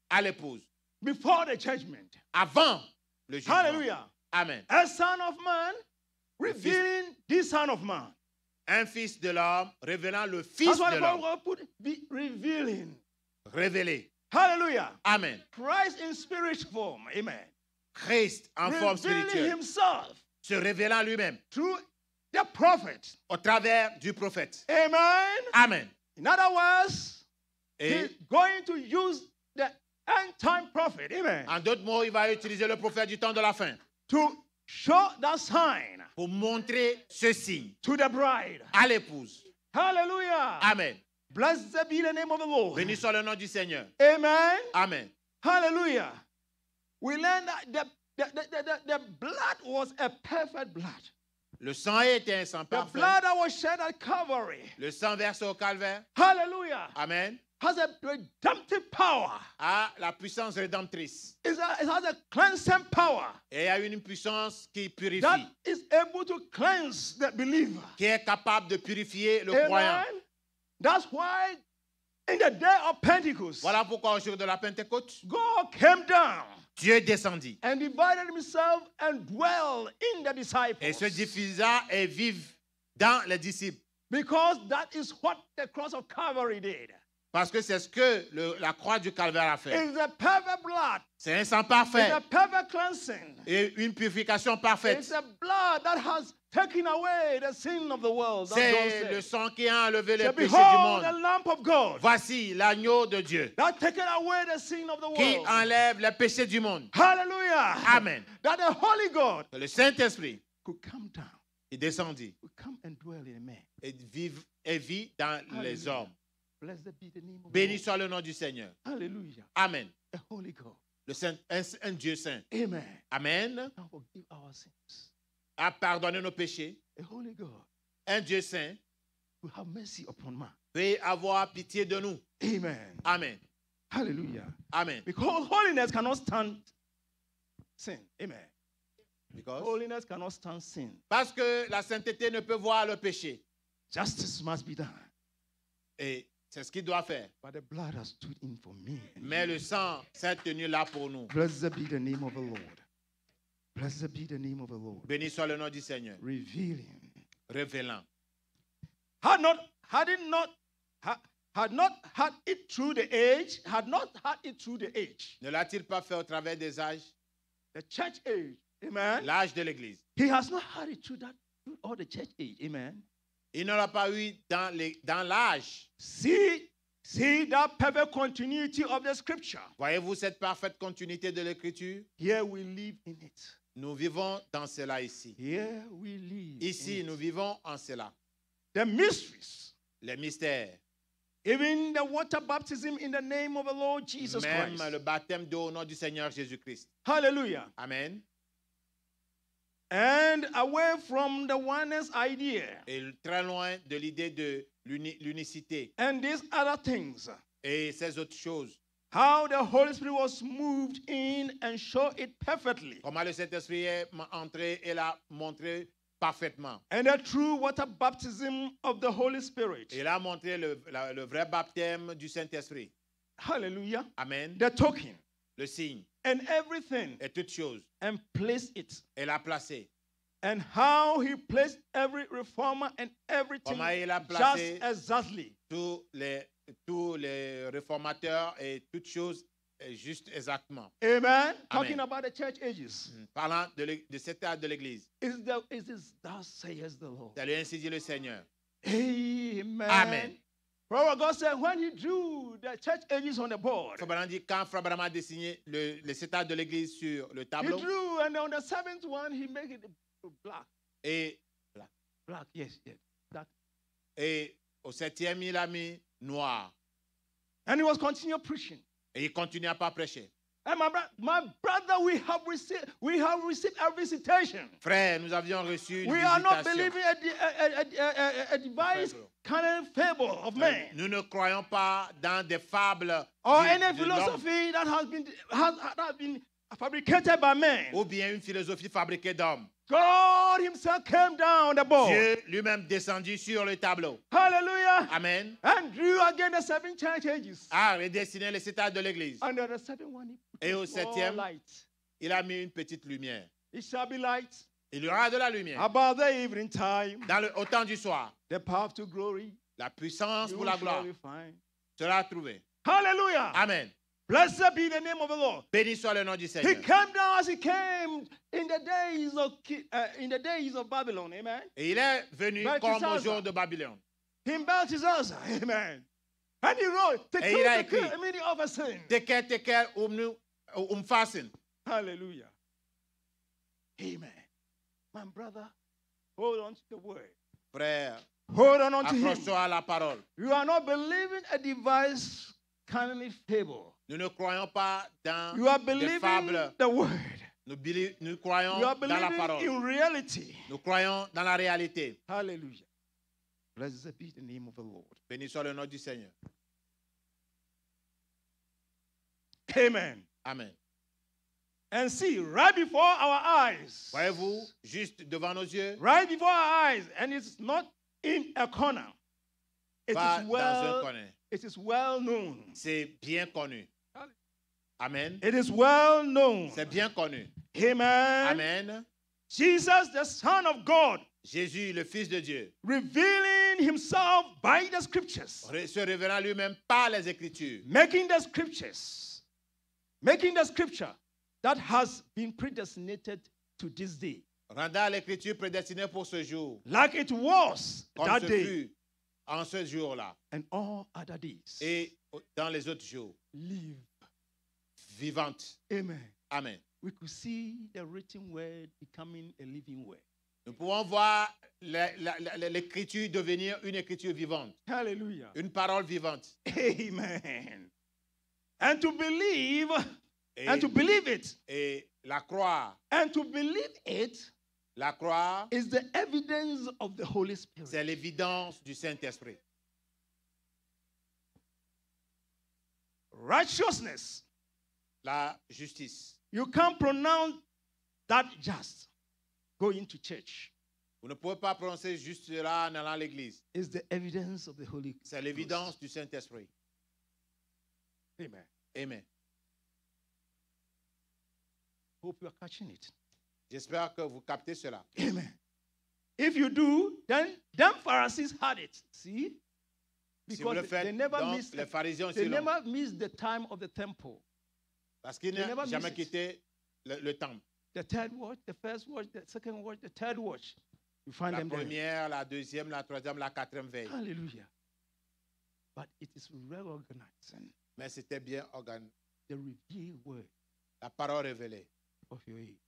à l'épouse before the judgment. avant le jugement. Hallelujah. Amen. A son of man revealing the son of man. Un fils de l'homme révélant le fils That's why de the l'homme. Bible put be revealing. Révélé. Hallelujah. Amen. Christ in spirit form. Amen. Christ en forme Revealing spirituelle. himself Se révélant lui-même through the prophet. au travers du prophète. Amen. Amen. In other words, Et he's going to use the end time prophet. Amen. en d'autres mots, il va utiliser le prophète du temps de la fin To show that sign pour montrer ce signe to the bride. à l'épouse. Hallelujah. Amen. Blessed be the name of the Lord. Béni soit le nom du Seigneur. Amen. Amen. Hallelujah. We learned that the blood was a perfect blood. Le sang était un sang The parfait. blood that was shed at Calvary. Le sang versé au calvaire. Hallelujah. Amen. Has a redemptive power. A la puissance rédemptrice. It has a cleansing power Et il y a une puissance qui purifie, that is able to cleanse the believer. qui est capable de purifier le croyant. Amen. That's why in the day of Pentecost, Voilà pourquoi au jour de la Pentecôte, God came down Dieu descendit and divided himself and dwelled in the disciples. et se diffusa et vive dans les disciples. Because that is what the cross of Calvary did. Parce que c'est ce que la croix du calvaire a fait. It's a perfect blood. C'est un sang It's parfait a perfect cleansing. et une purification parfaite. It's a blood that has taken away the sin of the world. That's God C'est le said. sang qui a enlevé les So péchés du behold the monde. Lamb of God Voici l'agneau de Dieu that taken away the sin of the qui world. enlève les péchés du monde. Hallelujah. Amen. That the Holy God Le Saint-Esprit, could come down, il descendit could come and dwell in a man. et vit dans les Hallelujah. hommes. Blessed be the name of Béni God. soit le nom du Seigneur. Hallelujah. Amen. The Holy God. Le un Dieu saint. Amen. Amen. Now forgive our sins. A pardonné nos péchés. The Holy God Un Dieu saint will have mercy upon man. peut avoir pitié de nous. Amen. Amen. Hallelujah. Amen. Because holiness cannot stand sin. Amen. Because- Holiness cannot stand sin. Parce que la sainteté ne peut voir le péché. Justice must be done. Et c'est ce qu'il doit faire. But the blood has stood in for me. and Mais you. le sang s'est tenu là pour nous. Blessed be the name of the Lord. Blessed be the name of the Lord. Béni soit le nom du Seigneur. Revealing. Révélant. Had not had it through the age, had not had it through the age. Ne l'a-t-il pas fait au travers des âges? The church age. Amen. L'âge de l'Église. He has not had it through that through all the church age. Amen. Il ne l'a pas eu dans l'âge. See that perfect continuity of the scripture. Voyez-vous cette parfaite continuité de l'Écriture? Here we live in it. Nous vivons dans cela ici. Here we live. Ici, in nous it. vivons en cela. The mysteries. Les mystères. Even the water baptism in the name of the Lord Jesus Même Christ. le baptême d'eau au nom du Seigneur Jésus-Christ. Hallelujah. Amen. And away from the oneness idea Et très loin de l'idée de l'unicité and these other things. et ces autres choses. How the Holy Spirit was moved in and showed it perfectly. Comment le Saint-Esprit est entré et l'a montré parfaitement. And the true water baptism of the Holy Spirit. Il a montré le vrai baptême du Saint-Esprit. Hallelujah. Amen. The token Le signe and everything. et toutes choses. And placed it. Il l'a placé. And how he placed every reformer and everything Comment il a just placé exactly. tous les réformateurs et toutes choses juste exactement. Amen. Talking Amen. about the church ages. Parlant de cet âge de l'Église. Is this thus says the Lord. C'est ainsi dit le Seigneur. Amen. Amen. Brother God said when he drew the church ages on the board, Frère Branham dit quand Frère Branham a dessiné le cet âge de l'Église sur le he tableau drew, and on the seventh one he made it black. et Black, yes. Black. Et au septième, il a mis noir. And he was continue preaching. Et il continua pas à prêcher. And my brother, we have received a visitation. Frère, nous avions reçu une We are not visitation. believing a device kind of fable of man Nous ne croyons pas dans des fables or du- any de l'homme, philosophy that has been fabricated by man. ou bien une philosophie fabriquée d'hommes. God himself came down the board. Dieu lui-même descendu sur le tableau. Hallelujah. Amen. And drew again the 7 church ages. A redessiné les états de l'église. Under the 7th one, he put Et au a small 7e, light. il a mis une petite lumière. It shall be light Il y aura de la lumière. about the evening time. Au temps du soir, The path to glory. la puissance You pour la gloire shall find. sera trouvée. Hallelujah. Amen. Blessed be the name of the Lord. Béni soit le nom du He Seigneur. came down as he came in the days of Babylon. Amen. Et il est venu Belteshazzar. comme au jour de Babylone. In Belteshazzar. Amen. And he wrote, Et il a the écrit, meaning of a sin. Tekel, tekel, fassen. Hallelujah. Amen. My brother, hold on to the word. Frère, Hold on to him. accroche-toi à la parole. You are not believing a device kindly fable. Nous ne croyons pas dans You are des believing fables. the word. Nous croyons You are dans la believing parole. in reality. Nous croyons dans la réalité. Hallelujah. Blessed be the name of the Lord. Béni soit le nom du Seigneur. Amen. Amen. And see, right before our eyes. Voyez-vous, juste devant nos yeux, Right before our eyes. And it's not in a corner. It pas is dans un well, coin. it is well known. C'est bien connu. Amen. It is well known. C'est bien connu. Amen. Amen. Jesus, the Son of God, Jésus, le Fils de Dieu, revealing himself by the scriptures, se révélant lui-même par les Écritures, making the scripture that has been predestinated to this day, rendant l'Écriture prédestinée pour ce jour, like it was comme that ce day fut en ce jour-là and all other days. et dans les autres jours, Live. vivante. Amen. Amen. We could see the written word becoming a living word. Nous pouvons voir l'Écriture devenir une Écriture vivante, Hallelujah. une parole vivante. Amen. And to believe, Et, and to believe it, et la croire, and to believe it la croire, is the evidence of the Holy Spirit. c'est l'évidence du Saint-Esprit. Righteousness. La justice. You can't pronounce that just going to church. Vous ne pouvez pas prononcer juste cela en allant à l'église. Is the evidence of the Holy Spirit. C'est l'évidence du Saint-Esprit. Amen. Amen. Hope you are catching it. J'espère que vous captez cela. Amen. If you do, then them Pharisees had it. See? Si vous Because le faites, they never donc, missed les pharisiens they aussi l'ont. never missed the time of the temple. Parce qu'ils they never n'ont jamais miss it. quitté le temple. The third watch, the first watch, the second watch, the third watch. You find La them there. première, la deuxième, la troisième, la quatrième veille. Hallelujah. But it is reorganized and Mais c'était bien organisé. the revealed word La parole révélée. of your age.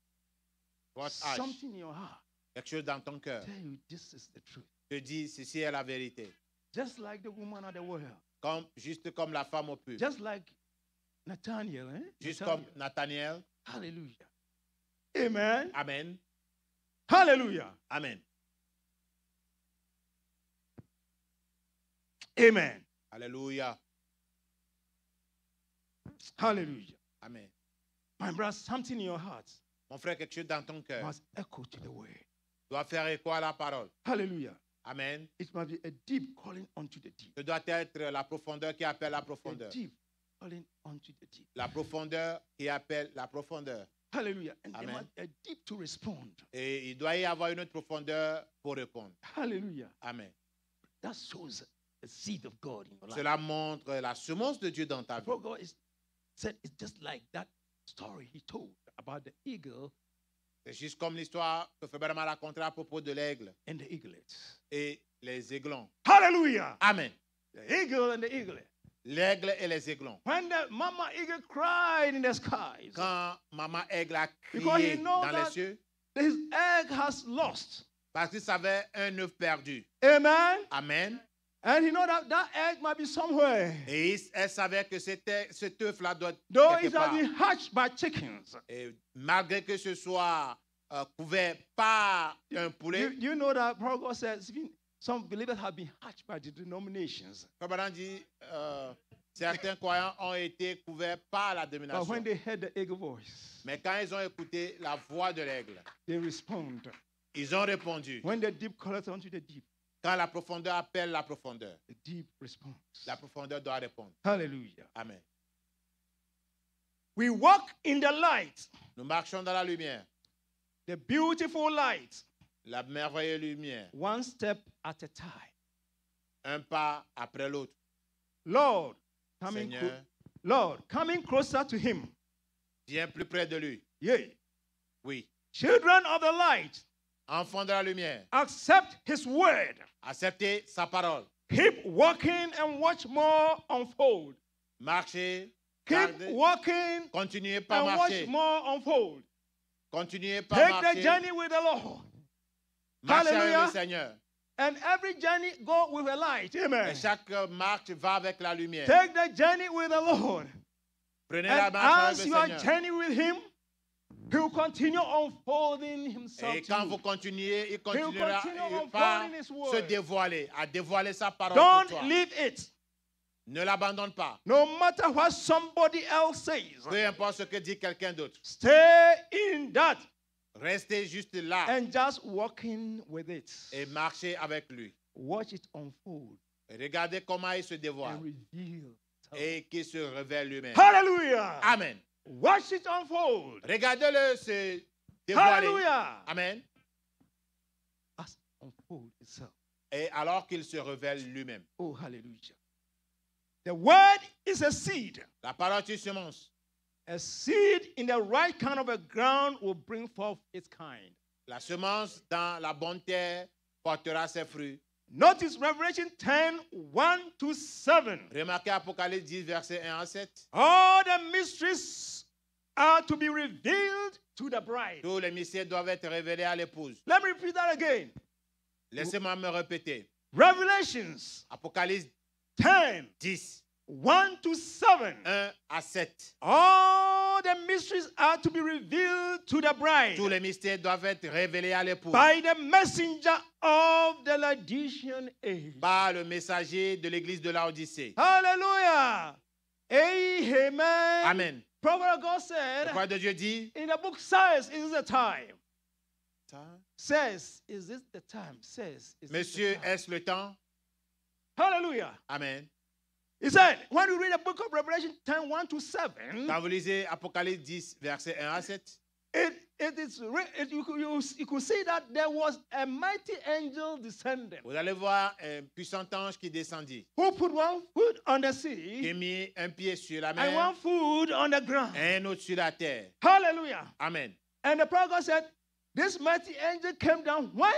Votre âge, Something in your heart quelque chose dans ton cœur, tell you this is the truth. te dit ceci est la vérité. Just like the woman at the well. Juste comme la femme au puits. Just like Nathaniel. Juste Nathaniel. comme Nathaniel. Hallelujah. Amen. Amen. Hallelujah. Amen. Amen. Alléluia. Hallelujah. Amen. My brother, something in your heart Mon frère, quelque chose dans ton cœur must echo to the word. doit faire écho à la parole. Hallelujah. Amen. It must be a deep calling unto the deep. Ce doit être la profondeur qui appelle la A profondeur. deep calling unto the deep. La profondeur qui appelle la profondeur. Hallelujah. And there Amen. must be a deep to respond. Et il doit y avoir une autre profondeur pour répondre. Hallelujah. Amen. That shows the seed of God in your life. Cela montre la semence de Dieu dans ta vie. Before God said it's just like that story he told about the eagle C'est juste comme l'histoire que Frère a racontée à propos de l'aigle and the eaglet. et les aiglons. Hallelujah. Amen. The eagle and the eaglet. L'aigle et les aiglons. When the mama eagle cried in the skies, Quand maman aigle a Because he crié know dans that- les cieux, his egg has lost. parce qu'il savait un œuf perdu. Amen. Amen. And he know that egg might be somewhere. Et elle savait que cet œuf-là doit être Though quelque it has part. been hatched by chickens. Et malgré que ce soit couvert par un poulet, You know that Protocol says even some believers have been hatched by the denominations. Frère Branham dit, certains croyants ont été couverts par la But domination. when they heard the eagle voice, Mais quand ils ont écouté la voix de l'aigle, they respond. ils ont répondu. When the deep calls unto the deep, Quand la profondeur appelle la profondeur, the deep responds. la profondeur doit répondre. Hallelujah. Amen. We walk in the light, Nous marchons dans la lumière, the beautiful light, la merveilleuse lumière, one step at a time. un pas après l'autre. Lord, Seigneur, coming closer to him. viens plus près de lui. Yea. Oui. Children of the light, Enfants de la lumière, accept his word. acceptez sa parole. Keep walking and watch more unfold. Marchez, Keep gardez, walking continuez par and watch marcher. more unfold. Continuez par Take the marcher. journey with the Lord. Marchez avec Hallelujah. le Seigneur. And every journey go with a light. Amen. Et chaque marche va avec la lumière. Take the journey with the Lord. Prenez la And marche as avec you le are Seigneur. journeying with him, he will continue unfolding himself Et to quand you. vous continuez, il continuera continue par unfolding his se word. dévoiler, à dévoiler sa parole pour toi. Don't leave it. Ne l'abandonne pas. No matter what somebody else says, Peu importe ce que dit quelqu'un d'autre. stay in that Restez juste là and just walking with it. et marchez avec lui. Watch it unfold Et regardez comment il se dévoile and reveal. et qu'il se révèle lui-même. Hallelujah. Amen. Watch it unfold. Regardez-le se dévoiler. Hallelujah. Amen. As unfold itself. Et alors qu'il se révèle lui-même. Oh, hallelujah. The word is a seed. La parole est une semence. A seed in the right kind of a ground will bring forth its kind. La semence dans la bonne terre portera ses fruits. Notice Revelation 10, 1 to 7. Remarquez Apocalypse 10, verset 1 à 7. All the mysteries are to be revealed to the bride. Tous les mystères doivent être révélés à l'épouse. Let me repeat that again. Laissez-moi me répéter. Revelations Apocalypse 10, 10, 1 to 7. 1 à 7. All the mysteries are to be revealed to the bride Tous les mystères doivent être révélés à l'épouse by the messenger of the Laodicean age. par le messager de l'église de Laodicée. Hallelujah. Amen. Amen. Prophet of God La said parole de Dieu dit, in the book, says, is the time. Says, is this the time? Says, is this Monsieur, the time? est-ce le temps? Hallelujah. Amen. He said, when you read the book of Revelation 10, 1 to 7, Quand vous lisez Apocalypse 10, verset 1 à 7, you could see that there was a mighty angel descending vous allez voir un puissant ange qui descendit, who put one foot on the qui sea mit un pied sur la and mer one foot on the ground. et un autre sur la terre. Hallelujah. Amen. And the prophet said, this mighty angel came down when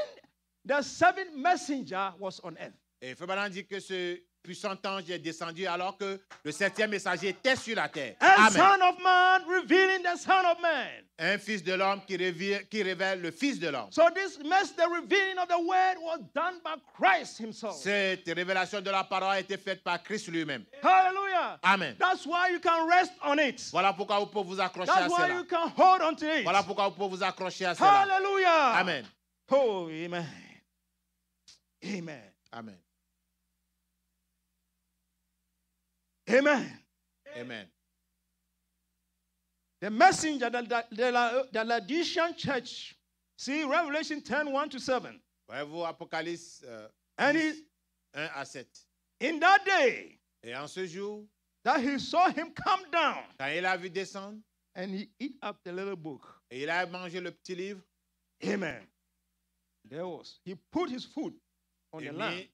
the seventh messenger was on earth. Et Frère Branham dit que ce puissant ange est descendu alors que le septième messager était sur la terre. And Amen. Son of Man revealing the Son of Man. Un fils de l'homme qui révèle le fils de l'homme. So the revealing of the word was done by Christ himself. Cette révélation de la parole a été faite par Christ lui-même. Hallelujah. Amen. That's why you can rest on it. Voilà pourquoi vous pouvez vous accrocher à That's why cela. you can hold on to it. Voilà pourquoi vous pouvez vous accrocher à cela. Hallelujah. Amen. Oh, amen. Amen. Amen. Amen. Amen. The messenger, the Laodicean church. See, Revelation 10, 1 to 7. Voyez-vous Apocalypse And 10, 1 à 7. in that day, Et en ce jour, that he saw him come down quand il a vu descendre and he eat up the little book. et il a mangé le petit livre, Amen. He put his foot on il the mit land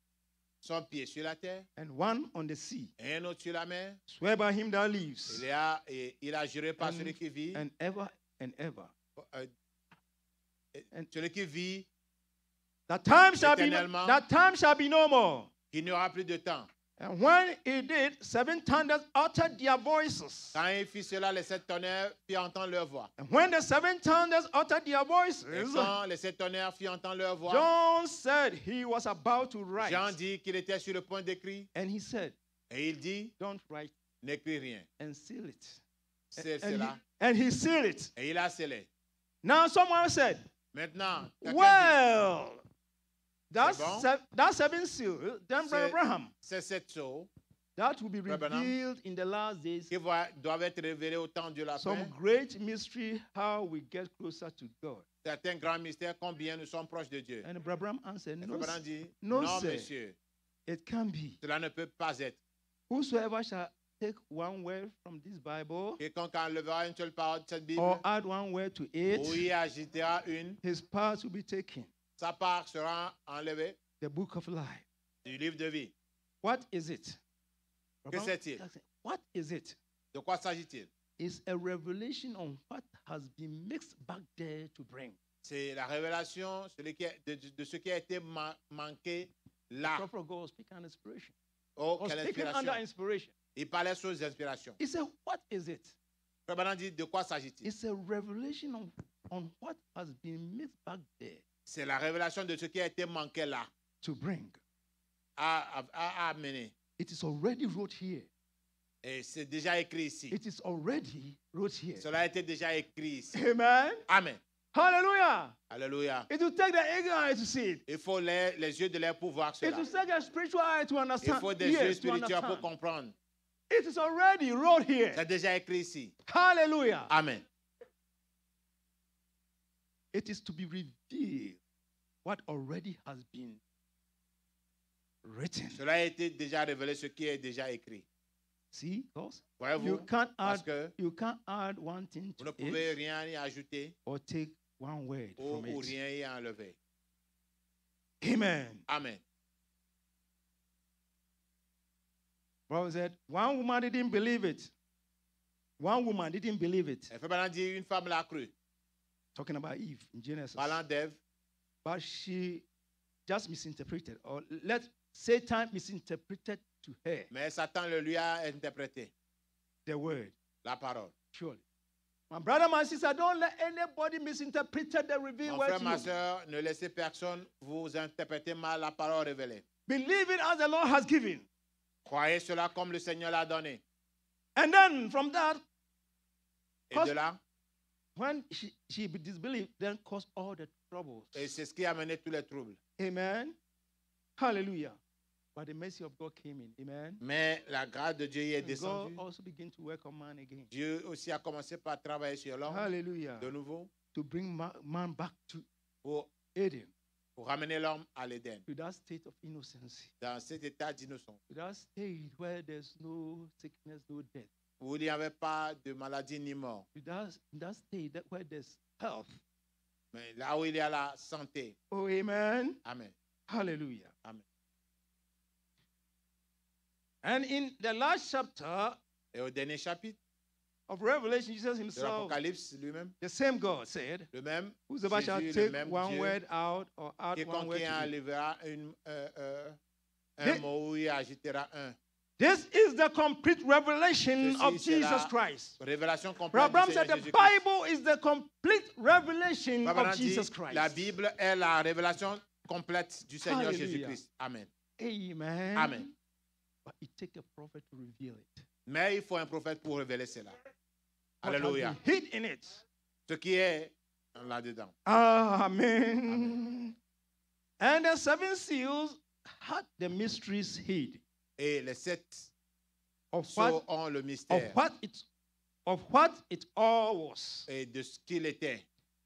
son pied sur la terre and one on the sea. et un autre sur la mer. Swear by him that lives, Il a juré par celui qui vit, and ever and ever. celui qui vit, That time shall be Éternellement. that time shall be no more. qu'il n'y aura plus de temps. And when he did, 7 thunders uttered their voices. Quand il fit cela, les 7 tonnerres firent entendre leur voix. And when the 7 thunders uttered their Et voices, quand les 7 tonnerres firent entendre leur voix, John said he was about to write. Jean dit qu'il était sur le point d'écrire. And he said, Et il dit, don't write n'écris rien. and seal it. C'est And cela. he sealed it. Et il a scellé. Now someone said, Maintenant, quelqu'un dit, well, that's, bon? that 7 seal, then C'est- Abraham, c'est 7 sceaux that will be Brother Branham. revealed in the last days. qui doivent être révélés au temps de la Some fin. great mystery how we get closer to God. Certains grands mystères, combien nous sommes proches de Dieu. And Abraham answered, Et no, Abraham dit, no, non, sir. monsieur, it can be. cela ne peut pas être. Whosoever shall take one word from this Bible Quiconque enlèvera une seule parole de cette Bible, or add one word to it, ou y ajoutera une, his part will be taken. sa part sera enlevée The book of life. du livre de vie. What is it? Que c'est-il? What is it? De quoi s'agit-il? It's a revelation on what has been mixed back there to bring. C'est la révélation de ce qui a été manqué là. The prophet of God was speaking under inspiration. Oh, Was quelle speaking under inspiration. inspiration. Il parlait sous inspiration. He said, what is it? Abraham dit, de quoi s'agit-il? It's a revelation on what has been mixed back there C'est la révélation de ce qui a été manqué là, to bring. à amener. It is already wrote here. Et c'est déjà écrit ici. It is already wrote here. Cela a été déjà écrit ici. Amen. Amen. Hallelujah. Alléluia. It will take the eagle eye to see it. Il faut les yeux de l'air pour voir It cela. will take a spiritual eye to Il understand. faut des yeux Yes, to spirituels pour understand. comprendre. It is already wrote here. C'est déjà écrit ici. Hallelujah. Amen. It is to be revealed what already has been written. Cela a été déjà révélé, ce qui est déjà écrit. See, because Voyez-vous? you can't Parce add que you can't add one thing vous ne to pouvez it rien y ajouter or take one word ou from it. rien y enlever. Amen. Amen. Bible said one woman didn't believe it. One woman didn't believe it. Et Frère Branham dit, une femme l'a cru. Talking about Eve in Genesis. Parlant d'Ève, But she just misinterpreted, or let Satan misinterpreted to her mais Satan le lui a interprété, the word. la parole. Surely. My brother, my sister, don't let anybody misinterpret the revealed Mon word frère, to ma you. soeur, ne laissez personne vous interpréter mal la parole révélée. Believe it as the Lord has given. Croyez cela comme le Seigneur l'a donné. And then from that, Et Cause- de là, when she disbelieved, then caused all the troubles. et c'est ce qui a mené tous les troubles. Amen. Hallelujah. But the mercy of God came in. Amen. Mais la grâce de Dieu y est And God descendue. also began to work on man again. Dieu aussi a commencé par travailler sur l'homme Hallelujah. de nouveau To bring man back to pour Eden, ramener l'homme à l'Éden, to that state of innocence, dans cet état d'innocence, to that state where there's no sickness, no death, où il n'y avait pas de maladie ni mort, to that state where there's health. mais là où il y a la santé. Oh, amen. Amen. Hallelujah. Amen. And in the last chapter Et au dernier chapitre of Revelation, Jesus de himself, l'Apocalypse lui-même, the same God said, le même whosoever shall Jésus, le take même one Dieu, word out or add one quiconque word y to it. enlèvera un This- mot ou y ajoutera un. This is the complete revelation Ceci, of c'est Jesus la Christ. Révélation complète du Abraham Seigneur said the Jésus-Christ. Bible is the complete revelation Abraham of dit, Jesus Christ. la Bible est la révélation complète du Seigneur Hallelujah. Jésus-Christ. Amen. Amen. Amen. But it takes a prophet to reveal it. Mais il faut un prophète pour révéler cela. What has Alléluia. been hid in it. Ce qui est là-dedans. Amen. And the 7 seals had the mysteries hid Et les 7 of sceaux ont le mystère of what it all was, et de ce qu'il était.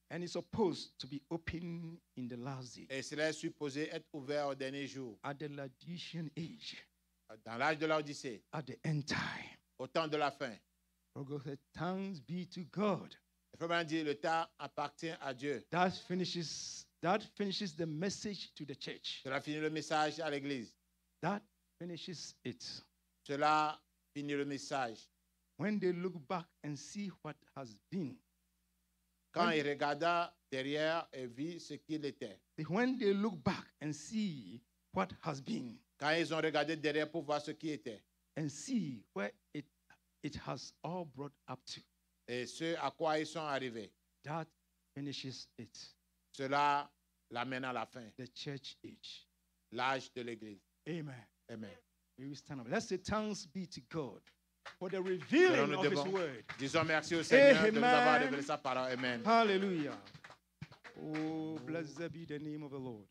and it's supposed to be open in the last day, Et cela est supposé être ouvert au dernier jour, at the Laodicean age, dans l'âge de l'Odyssée, at the end time. au temps de la fin. For God said, thanks be to God. Le frère Branham dit, le temps appartient à Dieu. That finishes the message to the church. Cela finit le message à l'Église. That finishes it. Cela finit le message. When they look back and see what has been, Quand il regarda derrière et vit ce qu'il était. when they look back and see what has been, Quand ils ont regardé derrière pour voir ce qui était and see where it has all brought up to. et ce à quoi ils sont arrivés, That finishes it. cela l'amène à la fin, The church age. l'âge de l'Église. Amen. Amen. We will stand up. Let's say thanks be to God for the revealing nous of His devons. word. Disons merci au Seigneur de nous avoir Amen. révélé sa parole. Amen. Hallelujah. Oh, blessed be the name of the Lord.